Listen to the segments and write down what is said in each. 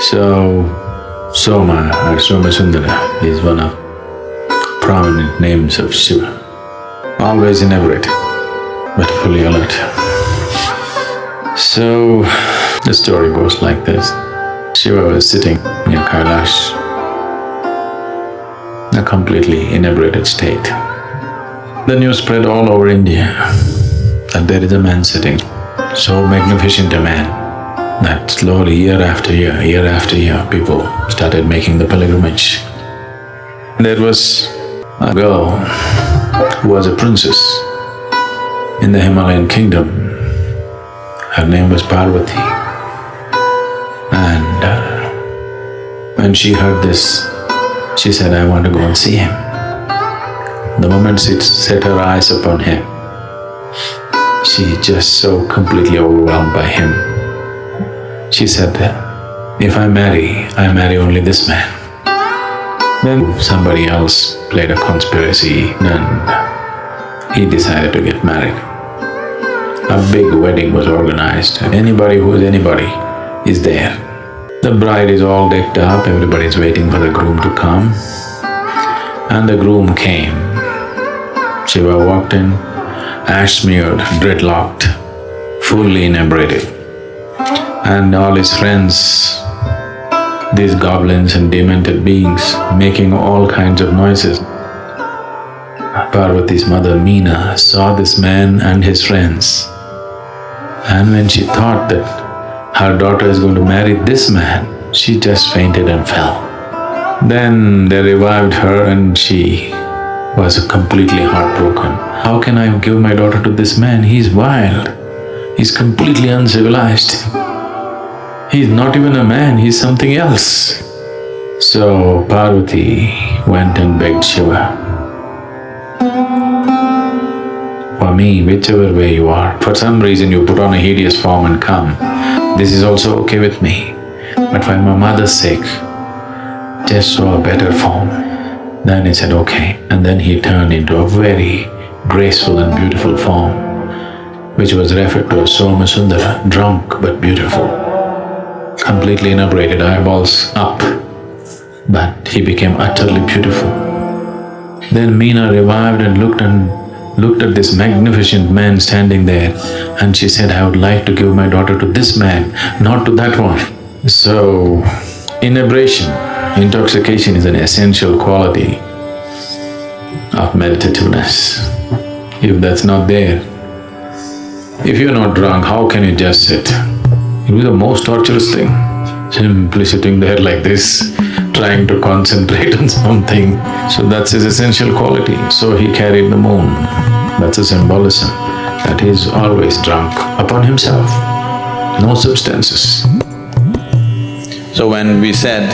Soma or Somasundara is one of prominent names of Shiva. Always inebriated, but fully alert. So, the story goes like this. Shiva was sitting near Kailash, a completely inebriated state. The news spread all over India that there is a man sitting, so magnificent a man, that slowly year after year, people started making the pilgrimage. There was a girl who was a princess in the Himalayan kingdom. Her name was Parvati. And when she heard this, she said, I want to go and see him. The moment she set her eyes upon him, she just so completely overwhelmed by him. She said, if I marry only this man. Then somebody else played a conspiracy and he decided to get married. A big wedding was organized. Anybody who is anybody is there. The bride is all decked up, everybody is waiting for the groom to come. And the groom came. Shiva walked in, ash-smeared, dreadlocked, fully inebriated. And all his friends, these goblins and demented beings, making all kinds of noises. Parvati's mother Meena saw this man and his friends. And when she thought that her daughter is going to marry this man, she just fainted and fell. Then they revived her and she was completely heartbroken. How can I give my daughter to this man? He's wild. He's completely uncivilized. He's not even a man, he's something else. So Parvati went and begged Shiva, for me, whichever way you are, for some reason you put on a hideous form and come, this is also okay with me. But for my mother's sake, just show a better form. Then he said, okay. And then he turned into a very graceful and beautiful form, which was referred to as Somasundara, drunk but beautiful. Completely inebriated, eyeballs up, but he became utterly beautiful. Then Meena revived and looked at this magnificent man standing there, and she said, I would like to give my daughter to this man, not to that one. So, inebriation, intoxication is an essential quality of meditativeness. If that's not there, if you're not drunk, how can you just sit? It will be the most torturous thing, simply sitting there like this, trying to concentrate on something. So that's his essential quality. So he carried the moon. That's a symbolism, that he is always drunk upon himself, no substances. So when we said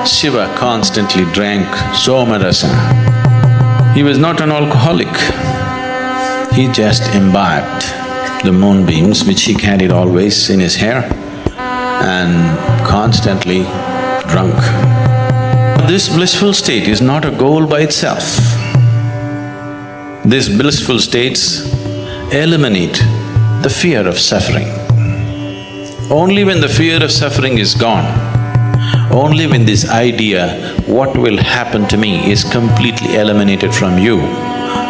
Shiva constantly drank Somarasa, he was not an alcoholic. He just imbibed the moonbeams which he carried always in his hair and constantly drunk. This blissful state is not a goal by itself. These blissful states eliminate the fear of suffering. Only when the fear of suffering is gone, only when this idea, what will happen to me, is completely eliminated from you,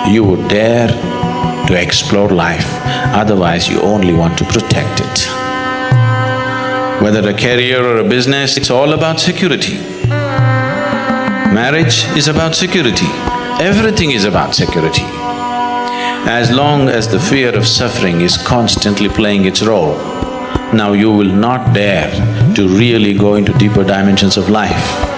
you would dare to explore life. Otherwise, you only want to protect it. Whether a career or a business, it's all about security. Marriage is about security. Everything is about security. As long as the fear of suffering is constantly playing its role, now you will not dare to really go into deeper dimensions of life.